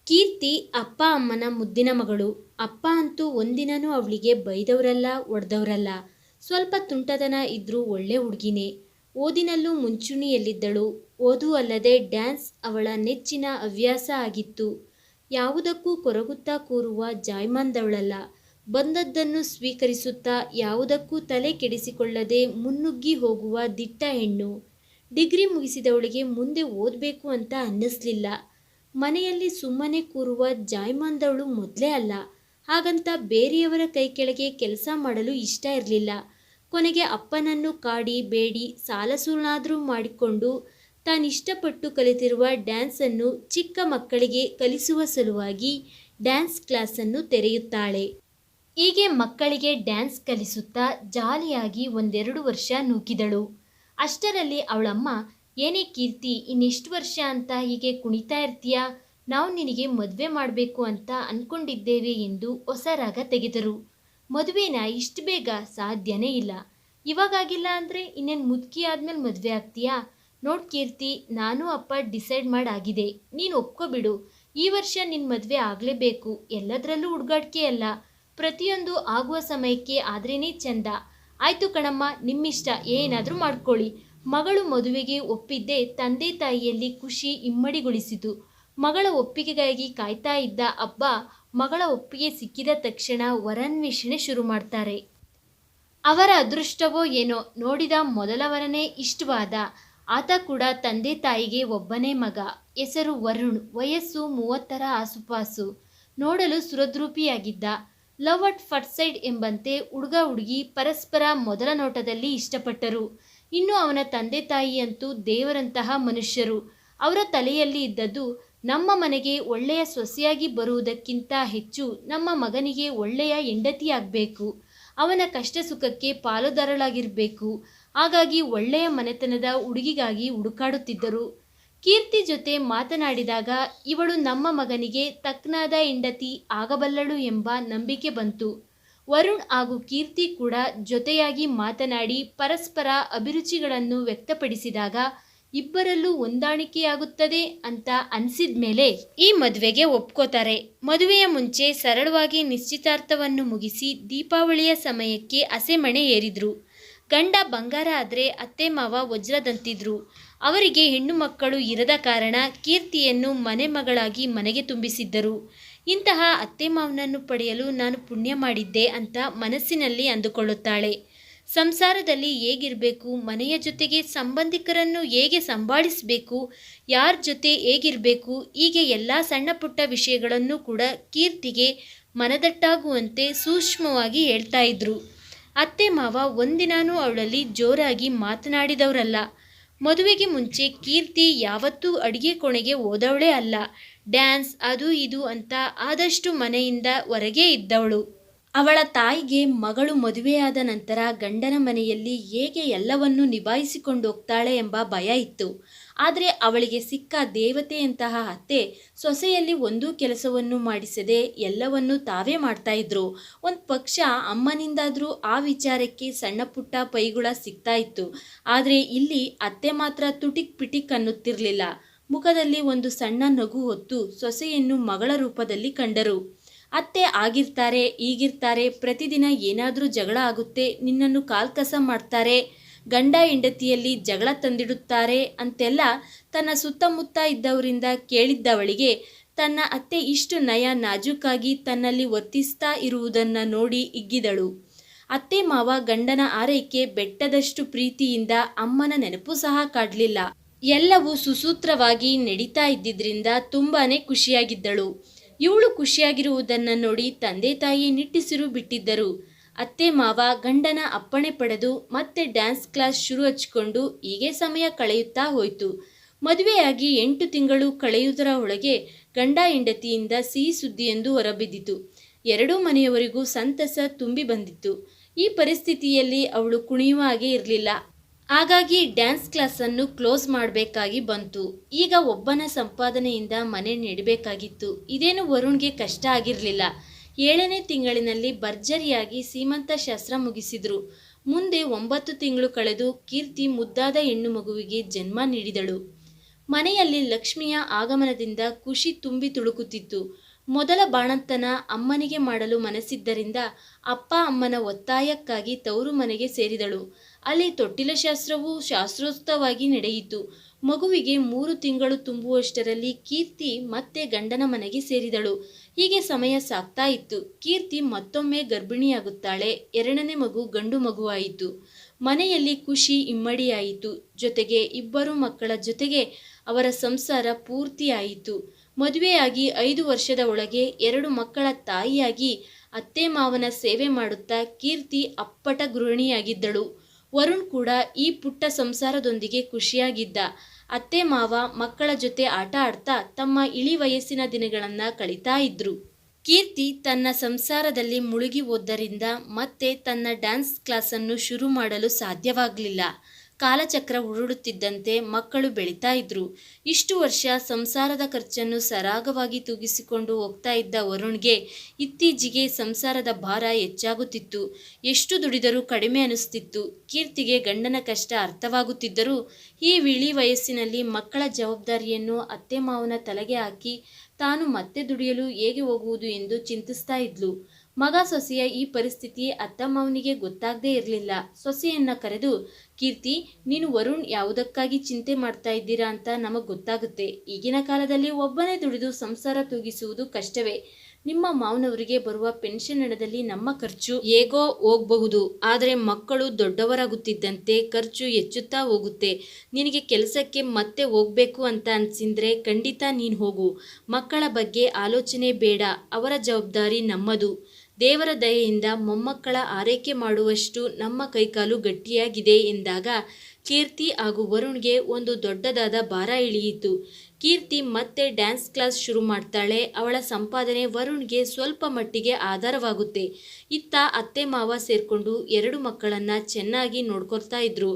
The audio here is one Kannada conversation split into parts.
ಕೀರ್ತಿ ಅಪ್ಪ ಅಮ್ಮನ ಮುದ್ದಿನ ಮಗಳು. ಅಪ್ಪ ಅಂತೂ ಒಂದಿನನೂ ಅವಳಿಗೆ ಬೈದವರಲ್ಲ, ಒಡೆದವರಲ್ಲ. ಸ್ವಲ್ಪ ತುಂಟತನ ಇದ್ರೂ ಒಳ್ಳೆ ಹುಡುಗಿನೇ. ಓದಿನಲ್ಲೂ ಮುಂಚೂಣಿಯಲ್ಲಿದ್ದಳು. ಓದು ಅಲ್ಲದೆ ಡ್ಯಾನ್ಸ್ ಅವಳ ನೆಚ್ಚಿನ ಹವ್ಯಾಸ ಆಗಿತ್ತು. ಯಾವುದಕ್ಕೂ ಕೊರಗುತ್ತಾ ಕೂರುವ ಜಾಯ್ಮಾನ್ದವಳಲ್ಲ. ಬಂದದ್ದನ್ನು ಸ್ವೀಕರಿಸುತ್ತಾ ಯಾವುದಕ್ಕೂ ತಲೆ ಕೆಡಿಸಿಕೊಳ್ಳದೆ ಮುನ್ನುಗ್ಗಿ ಹೋಗುವ ದಿಟ್ಟ ಹೆಣ್ಣು. ಡಿಗ್ರಿ ಮುಗಿಸಿದವಳಿಗೆ ಮುಂದೆ ಓದಬೇಕು ಅಂತ ಅನ್ನಿಸ್ಲಿಲ್ಲ. ಮನೆಯಲ್ಲಿ ಸುಮ್ಮನೆ ಕೂರುವ ಜಾಯ್ಮಾನ್ದವಳು ಮೊದಲೇ ಅಲ್ಲ. ಹಾಗಂತ ಬೇರೆಯವರ ಕೈ ಕೆಳಗೆ ಕೆಲಸ ಮಾಡಲು ಇಷ್ಟ ಇರಲಿಲ್ಲ. ಕೊನೆಗೆ ಅಪ್ಪನನ್ನು ಕಾಡಿ ಬೇಡಿ ಸಾಲಸೂಲಾದರೂ ಮಾಡಿಕೊಂಡು ತಾನಿಷ್ಟಪಟ್ಟು ಕಲಿತಿರುವ ಡ್ಯಾನ್ಸನ್ನು ಚಿಕ್ಕ ಮಕ್ಕಳಿಗೆ ಕಲಿಸುವ ಸಲುವಾಗಿ ಡ್ಯಾನ್ಸ್ ಕ್ಲಾಸನ್ನು ತೆರೆಯುತ್ತಾಳೆ. ಹೀಗೆ ಮಕ್ಕಳಿಗೆ ಡ್ಯಾನ್ಸ್ ಕಲಿಸುತ್ತಾ ಜಾಲಿಯಾಗಿ 1-2 ವರ್ಷ ನೂಕಿದಳು. ಅಷ್ಟರಲ್ಲಿ ಅವಳಮ್ಮ, ಏನೇ ಕೀರ್ತಿ, ಇನ್ನೆಷ್ಟು ವರ್ಷ ಅಂತ ಹೀಗೆ ಕುಣಿತಾ ಇರ್ತೀಯಾ? ನಾವು ನಿನಗೆ ಮದುವೆ ಮಾಡಬೇಕು ಅಂತ ಅಂದ್ಕೊಂಡಿದ್ದೇವೆ ಎಂದು ಹೊಸ ರಾಗ ತೆಗೆದರು. ಮದುವೆನ ಇಷ್ಟು ಬೇಗ? ಸಾಧ್ಯನೇ ಇಲ್ಲ. ಇವಾಗಾಗಿಲ್ಲ ಅಂದರೆ ಇನ್ನೇನು ಮುದುಕಿ ಆದಮೇಲೆ ಮದುವೆ ಆಗ್ತೀಯಾ? ನೋಡ್ ಕೀರ್ತಿ, ನಾನು ಅಪ್ಪ ಡಿಸೈಡ್ ಮಾಡಾಗಿದೆ. ನೀನು ಒಪ್ಕೊಬಿಡು. ಈ ವರ್ಷ ನಿನ್ನ ಮದುವೆ ಆಗಲೇಬೇಕು. ಎಲ್ಲದರಲ್ಲೂ ಹುಡುಗಾಟಿಕೆ ಅಲ್ಲ, ಪ್ರತಿಯೊಂದು ಆಗುವ ಸಮಯಕ್ಕೆ ಆದ್ರೇನೇ ಚಂದ. ಆಯಿತು ಕಣಮ್ಮ, ನಿಮ್ಮಿಷ್ಟ, ಏನಾದರೂ ಮಾಡ್ಕೊಳ್ಳಿ. ಮಗಳು ಮದುವೆಗೆ ಒಪ್ಪಿದ್ದೇ ತಂದೆ ತಾಯಿಯಲ್ಲಿ ಖುಷಿ ಇಮ್ಮಡಿಗೊಳಿಸಿತು. ಮಗಳ ಒಪ್ಪಿಗೆಗಾಗಿ ಕಾಯ್ತಾ ಇದ್ದ ಅಬ್ಬ ಮಗಳ ಒಪ್ಪಿಗೆ ಸಿಕ್ಕಿದ ತಕ್ಷಣ ವರಾನ್ವೇಷಣೆ ಶುರು ಮಾಡ್ತಾರೆ. ಅವರ ಅದೃಷ್ಟವೋ ಏನೋ, ನೋಡಿದ ಮೊದಲವರನೇ ಇಷ್ಟವಾದ. ಆತ ಕೂಡ ತಂದೆ ತಾಯಿಗೆ ಒಬ್ಬನೇ ಮಗ. ಹೆಸರು ವರುಣ್. ವಯಸ್ಸು 30ರ ಆಸುಪಾಸು. ನೋಡಲು ಸುರದ್ರೂಪಿಯಾಗಿದ್ದ. ಲವ್ ಅಟ್ ಫಸ್ಟ್ ಸೈಡ್ ಎಂಬಂತೆ ಹುಡುಗ ಹುಡುಗಿ ಪರಸ್ಪರ ಮೊದಲ ನೋಟದಲ್ಲಿ ಇಷ್ಟಪಟ್ಟರು. ಇನ್ನು ಅವನ ತಂದೆ ತಾಯಿಯಂತೂ ದೇವರಂತಹ ಮನುಷ್ಯರು. ಅವರ ತಲೆಯಲ್ಲಿ ಇದ್ದದ್ದು, ನಮ್ಮ ಮನೆಗೆ ಒಳ್ಳೆಯ ಸೊಸೆಯಾಗಿ ಬರುವುದಕ್ಕಿಂತ ಹೆಚ್ಚು ನಮ್ಮ ಮಗನಿಗೆ ಒಳ್ಳೆಯ ಹೆಂಡತಿಯಾಗಬೇಕು, ಅವನ ಕಷ್ಟ ಸುಖಕ್ಕೆ ಪಾಲುದಾರಳಾಗಿರಬೇಕು. ಹಾಗಾಗಿ ಒಳ್ಳೆಯ ಮನೆತನದ ಹುಡುಗಿಗಾಗಿ ಹುಡುಕಾಡುತ್ತಿದ್ದರು. ಕೀರ್ತಿ ಜೊತೆ ಮಾತನಾಡಿದಾಗ ಇವಳು ನಮ್ಮ ಮಗನಿಗೆ ತಕ್ಕನಾದ ಹೆಂಡತಿ ಆಗಬಲ್ಲಳು ಎಂಬ ನಂಬಿಕೆ ಬಂತು. ವರುಣ್ ಹಾಗೂ ಕೀರ್ತಿ ಕೂಡ ಜೊತೆಯಾಗಿ ಮಾತನಾಡಿ ಪರಸ್ಪರ ಅಭಿರುಚಿಗಳನ್ನು ವ್ಯಕ್ತಪಡಿಸಿದಾಗ ಇಬ್ಬರಲ್ಲೂ ಹೊಂದಾಣಿಕೆಯಾಗುತ್ತದೆ ಅಂತ ಅನಿಸಿದ ಮೇಲೆ ಈ ಮದುವೆಗೆ ಒಪ್ಕೋತಾರೆ. ಮದುವೆಯ ಮುಂಚೆ ಸರಳವಾಗಿ ನಿಶ್ಚಿತಾರ್ಥವನ್ನು ಮುಗಿಸಿ ದೀಪಾವಳಿಯ ಸಮಯಕ್ಕೆ ಹಸೆಮಣೆ ಏರಿದ್ರು. ಗಂಡ ಬಂಗಾರ ಆದರೆ ಅತ್ತೆ ಮಾವ ವಜ್ರದಂತಿದ್ರು. ಅವರಿಗೆ ಹೆಣ್ಣು ಮಕ್ಕಳು ಇರದ ಕಾರಣ ಕೀರ್ತಿಯನ್ನು ಮನೆ ಮಗಳಾಗಿ ಮನೆಗೆ ತುಂಬಿಸಿದ್ದರು. ಇಂತಹ ಅತ್ತೆ ಮಾವನನ್ನು ಪಡೆಯಲು ನಾನು ಪುಣ್ಯ ಮಾಡಿದ್ದೆ ಅಂತ ಮನಸ್ಸಿನಲ್ಲಿ ಅಂದುಕೊಳ್ಳುತ್ತಾಳೆ. ಸಂಸಾರದಲ್ಲಿ ಹೇಗಿರಬೇಕು, ಮನೆಯ ಜೊತೆಗೆ ಸಂಬಂಧಿಕರನ್ನು ಹೇಗೆ ಸಂಭಾಳಿಸಬೇಕು, ಯಾರ ಜೊತೆ ಹೇಗಿರಬೇಕು, ಹೀಗೆ ಎಲ್ಲ ಸಣ್ಣ ಪುಟ್ಟ ವಿಷಯಗಳನ್ನು ಕೂಡ ಕೀರ್ತಿಗೆ ಮನದಟ್ಟಾಗುವಂತೆ ಸೂಕ್ಷ್ಮವಾಗಿ ಹೇಳ್ತಾ ಇದ್ರು. ಅತ್ತೆ ಮಾವ ಒಂದಿನಾನೂ ಅವಳಲ್ಲಿ ಜೋರಾಗಿ ಮಾತನಾಡಿದವರಲ್ಲ. ಮದುವೆಗೆ ಮುಂಚೆ ಕೀರ್ತಿ ಯಾವತ್ತೂ ಅಡುಗೆ ಕೋಣೆಗೆ ಹೋದವಳೇ ಅಲ್ಲ. ಡ್ಯಾನ್ಸ್ ಅದು ಇದು ಅಂತ ಆದಷ್ಟು ಮನೆಯಿಂದ ಹೊರಗೆ ಇದ್ದವಳು. ಅವಳ ತಾಯಿಗೆ ಮಗಳು ಮದುವೆಯಾದ ನಂತರ ಗಂಡನ ಮನೆಯಲ್ಲಿ ಹೇಗೆ ಎಲ್ಲವನ್ನೂ ನಿಭಾಯಿಸಿಕೊಂಡು ಹೋಗ್ತಾಳೆ ಎಂಬ ಭಯ ಇತ್ತು. ಆದರೆ ಅವಳಿಗೆ ಸಿಕ್ಕ ದೇವತೆಯಂತಹ ಅತ್ತೆ ಸೊಸೆಯಲ್ಲಿ ಒಂದೂ ಕೆಲಸವನ್ನು ಮಾಡಿಸದೆ ಎಲ್ಲವನ್ನೂ ತಾವೇ ಮಾಡ್ತಾ ಇದ್ರು. ಒಂದು ಪಕ್ಷ ಅಮ್ಮನಿಂದಾದರೂ ಆ ವಿಚಾರಕ್ಕೆ ಸಣ್ಣ ಪುಟ್ಟ ಪೈಗುಳ ಸಿಗ್ತಾ ಇತ್ತು. ಆದರೆ ಇಲ್ಲಿ ಅತ್ತೆ ಮಾತ್ರ ತುಟಿಕ್ ಪಿಟಿಕ್ ಅನ್ನುತ್ತಿರಲಿಲ್ಲ. ಮುಖದಲ್ಲಿ ಒಂದು ಸಣ್ಣ ನಗು ಹೊತ್ತು ಸೊಸೆಯನ್ನು ಮಗಳ ರೂಪದಲ್ಲಿ ಕಂಡರು. ಅತ್ತೆ ಆಗಿರ್ತಾರೆ, ಈಗಿರ್ತಾರೆ, ಪ್ರತಿದಿನ ಏನಾದರೂ ಜಗಳ ಆಗುತ್ತೆ, ನಿನ್ನನ್ನು ಕಾಲ್ಕಸ ಮಾಡ್ತಾರೆ, ಗಂಡ ಹೆಂಡತಿಯಲ್ಲಿ ಜಗಳ ತಂದಿಡುತ್ತಾರೆ ಅಂತೆಲ್ಲ ತನ್ನ ಸುತ್ತಮುತ್ತ ಇದ್ದವರಿಂದ ಕೇಳಿದ್ದವಳಿಗೆ ತನ್ನ ಅತ್ತೆ ಇಷ್ಟು ನಯ ನಾಜೂಕಾಗಿ ತನ್ನಲ್ಲಿ ವರ್ತಿಸ್ತಾ ಇರುವುದನ್ನು ನೋಡಿ ಹಿಗ್ಗಿದಳು. ಅತ್ತೆ ಮಾವ ಗಂಡನ ಆರೈಕೆ ಬೆಟ್ಟದಷ್ಟು ಪ್ರೀತಿಯಿಂದ ಅಮ್ಮನ ನೆನಪು ಸಹ ಕಾಡಲಿಲ್ಲ. ಎಲ್ಲವೂ ಸುಸೂತ್ರವಾಗಿ ನಡೀತಾ ಇದ್ದಿದ್ದರಿಂದ ತುಂಬಾನೇ ಖುಷಿಯಾಗಿದ್ದಳು. ಇವಳು ಖುಷಿಯಾಗಿರುವುದನ್ನು ನೋಡಿ ತಂದೆ ತಾಯಿ ನಿಟ್ಟುಸಿರು ಬಿಟ್ಟಿದ್ದರು. ಅತ್ತೆ ಮಾವ ಗಂಡನ ಅಪ್ಪಣೆ ಪಡೆದು ಮತ್ತೆ ಡ್ಯಾನ್ಸ್ ಕ್ಲಾಸ್ ಶುರು ಹಚ್ಚಿಕೊಂಡು ಹೀಗೆ ಸಮಯ ಕಳೆಯುತ್ತಾ ಹೋಯಿತು. ಮದುವೆಯಾಗಿ 8 ತಿಂಗಳು ಕಳೆಯುವುದರ ಒಳಗೆ ಗಂಡ ಹೆಂಡತಿಯಿಂದ ಸಿಹಿ ಸುದ್ದಿಯೊಂದು ಹೊರಬಿದ್ದಿತು. ಎರಡೂ ಮನೆಯವರಿಗೂ ಸಂತಸ ತುಂಬಿ ಬಂದಿತ್ತು. ಈ ಪರಿಸ್ಥಿತಿಯಲ್ಲಿ ಅವಳು ಕುಣಿಯುವ ಹಾಗೆ ಇರಲಿಲ್ಲ. ಹಾಗಾಗಿ ಡ್ಯಾನ್ಸ್ ಕ್ಲಾಸನ್ನು ಕ್ಲೋಸ್ ಮಾಡಬೇಕಾಗಿ ಬಂತು. ಈಗ ಒಬ್ಬನ ಸಂಪಾದನೆಯಿಂದ ಮನೆ ನೆಡಬೇಕಾಗಿತ್ತು. ಇದೇನು ವರುಣ್ಗೆ ಕಷ್ಟ ಆಗಿರಲಿಲ್ಲ. 7ನೇ ತಿಂಗಳಿನಲ್ಲಿ ಭರ್ಜರಿಯಾಗಿ ಸೀಮಂತ ಶಾಸ್ತ್ರ ಮುಗಿಸಿದ್ರು. ಮುಂದೆ 9 ತಿಂಗಳು ಕಳೆದು ಕೀರ್ತಿ ಮುದ್ದಾದ ಹೆಣ್ಣು ಮಗುವಿಗೆ ಜನ್ಮ ನೀಡಿದಳು. ಮನೆಯಲ್ಲಿ ಲಕ್ಷ್ಮಿಯ ಆಗಮನದಿಂದ ಖುಷಿ ತುಂಬಿ ತುಳುಕುತ್ತಿತ್ತು. ಮೊದಲ ಬಾಣಂತನ ಅಮ್ಮನಿಗೆ ಮಾಡಲು ಮನಸ್ಸಿದ್ದರಿಂದ ಅಪ್ಪ ಅಮ್ಮನ ಒತ್ತಾಯಕ್ಕಾಗಿ ತವರು ಮನೆಗೆ ಸೇರಿದಳು. ಅಲ್ಲಿ ತೊಟ್ಟಿಲ ಶಾಸ್ತ್ರವೂ ಶಾಸ್ತ್ರೋಕ್ತವಾಗಿ ನಡೆಯಿತು. ಮಗುವಿಗೆ 3 ತಿಂಗಳು ತುಂಬುವಷ್ಟರಲ್ಲಿ ಕೀರ್ತಿ ಮತ್ತೆ ಗಂಡನ ಮನೆಗೆ ಸೇರಿದಳು. ಹೀಗೆ ಸಮಯ ಸಾಗ್ತಾ ಇತ್ತು. ಕೀರ್ತಿ ಮತ್ತೊಮ್ಮೆ ಗರ್ಭಿಣಿಯಾಗುತ್ತಾಳೆ. 2ನೇ ಮಗು ಗಂಡು ಮಗುವಾಯಿತು. ಮನೆಯಲ್ಲಿ ಖುಷಿ ಇಮ್ಮಡಿಯಾಯಿತು. ಜೊತೆಗೆ 2 ಮಕ್ಕಳ ಜೊತೆಗೆ ಅವರ ಸಂಸಾರ ಪೂರ್ತಿಯಾಯಿತು. ಮದುವೆಯಾಗಿ 5 ವರ್ಷದ ಒಳಗೆ 2 ಮಕ್ಕಳ ತಾಯಿಯಾಗಿ ಅತ್ತೆ ಮಾವನ ಸೇವೆ ಮಾಡುತ್ತಾ ಕೀರ್ತಿ ಅಪ್ಪಟ ಗೃಹಿಣಿಯಾಗಿದ್ದಳು. ವರುಣ್ ಕೂಡ ಈ ಪುಟ್ಟ ಸಂಸಾರದೊಂದಿಗೆ ಖುಷಿಯಾಗಿದ್ದ. ಅತ್ತೆ ಮಾವ ಮಕ್ಕಳ ಜೊತೆ ಆಟ ಆಡ್ತಾ ತಮ್ಮ ಇಳಿ ವಯಸ್ಸಿನ ದಿನಗಳನ್ನು ಕಳೀತಾ ಇದ್ರು. ಕೀರ್ತಿ ತನ್ನ ಸಂಸಾರದಲ್ಲಿ ಮುಳುಗಿ ಹೋದ್ದರಿಂದ ಮತ್ತೆ ತನ್ನ ಡ್ಯಾನ್ಸ್ ಕ್ಲಾಸನ್ನು ಶುರು ಮಾಡಲು ಸಾಧ್ಯವಾಗಲಿಲ್ಲ. ಕಾಲಚಕ್ರ ಉರುಳುತ್ತಿದ್ದಂತೆ ಮಕ್ಕಳು ಬೆಳೀತಾ ಇದ್ರು. ಇಷ್ಟು ವರ್ಷ ಸಂಸಾರದ ಖರ್ಚನ್ನು ಸರಾಗವಾಗಿ ತೂಗಿಸಿಕೊಂಡು ಹೋಗ್ತಾ ಇದ್ದ ವರುಣ್ಗೆ ಇತ್ತೀಚೆಗೆ ಸಂಸಾರದ ಭಾರ ಹೆಚ್ಚಾಗುತ್ತಿತ್ತು. ಎಷ್ಟು ದುಡಿದರೂ ಕಡಿಮೆ ಅನಿಸ್ತಿತ್ತು. ಕೀರ್ತಿಗೆ ಗಂಡನ ಕಷ್ಟ ಅರ್ಥವಾಗುತ್ತಿದ್ದರೂ ಈ ಇಳಿ ವಯಸ್ಸಿನಲ್ಲಿ ಮಕ್ಕಳ ಜವಾಬ್ದಾರಿಯನ್ನು ಅತ್ತೆ ಮಾವನ ತಲೆಗೆ ಹಾಕಿ ತಾನು ಮತ್ತೆ ದುಡಿಯಲು ಹೇಗೆ ಹೋಗುವುದು ಎಂದು ಚಿಂತಿಸ್ತಾ ಇದ್ಲು. ಮಗ ಸೊಸೆಯ ಈ ಪರಿಸ್ಥಿತಿ ಅತ್ತ ಮಾವನಿಗೆ ಗೊತ್ತಾಗದೇ ಇರಲಿಲ್ಲ. ಸೊಸೆಯನ್ನ ಕರೆದು, ಕೀರ್ತಿ, ನೀನು ವರುಣ್ ಯಾವುದಕ್ಕಾಗಿ ಚಿಂತೆ ಮಾಡ್ತಾ ಇದ್ದೀರಾ ಅಂತ ನಮಗೆ ಗೊತ್ತಾಗುತ್ತೆ. ಈಗಿನ ಕಾಲದಲ್ಲಿ ಒಬ್ಬನೇ ದುಡಿದು ಸಂಸಾರ ತೂಗಿಸುವುದು ಕಷ್ಟವೇ. ನಿಮ್ಮ ಮಾವನವರಿಗೆ ಬರುವ ಪೆನ್ಷನ್ ಹಣದಲ್ಲಿ ನಮ್ಮ ಖರ್ಚು ಹೇಗೋ ಹೋಗಬಹುದು. ಆದರೆ ಮಕ್ಕಳು ದೊಡ್ಡವರಾಗುತ್ತಿದ್ದಂತೆ ಖರ್ಚು ಹೆಚ್ಚುತ್ತಾ ಹೋಗುತ್ತೆ. ನಿನಗೆ ಕೆಲಸಕ್ಕೆ ಮತ್ತೆ ಹೋಗಬೇಕು ಅಂತ ಅನಿಸಿದ್ರೆ ಖಂಡಿತ ನೀನು ಹೋಗು. ಮಕ್ಕಳ ಬಗ್ಗೆ ಆಲೋಚನೆ ಬೇಡ. ಅವರ ಜವಾಬ್ದಾರಿ ನಮ್ಮದು. ದೇವರ ದಯೆಯಿಂದ ಮೊಮ್ಮಕ್ಕಳ ಆರೈಕೆ ಮಾಡುವಷ್ಟು ನಮ್ಮ ಕೈಕಾಲು ಗಟ್ಟಿಯಾಗಿದೆ ಎಂದಾಗ ಕೀರ್ತಿ ಹಾಗೂ ವರುಣ್ಗೆ ಒಂದು ದೊಡ್ಡದಾದ ಭಾರ ಇಳಿಯಿತು. ಕೀರ್ತಿ ಮತ್ತೆ ಡ್ಯಾನ್ಸ್ ಕ್ಲಾಸ್ ಶುರು ಮಾಡ್ತಾಳೆ. ಅವಳ ಸಂಪಾದನೆ ವರುಣ್ಗೆ ಸ್ವಲ್ಪ ಮಟ್ಟಿಗೆ ಆಧಾರವಾಗುತ್ತೆ. ಇತ್ತ ಅತ್ತೆ ಮಾವ ಸೇರಿಕೊಂಡು 2 ಮಕ್ಕಳನ್ನು ಚೆನ್ನಾಗಿ ನೋಡ್ಕೊಳ್ತಾ ಇದ್ರು.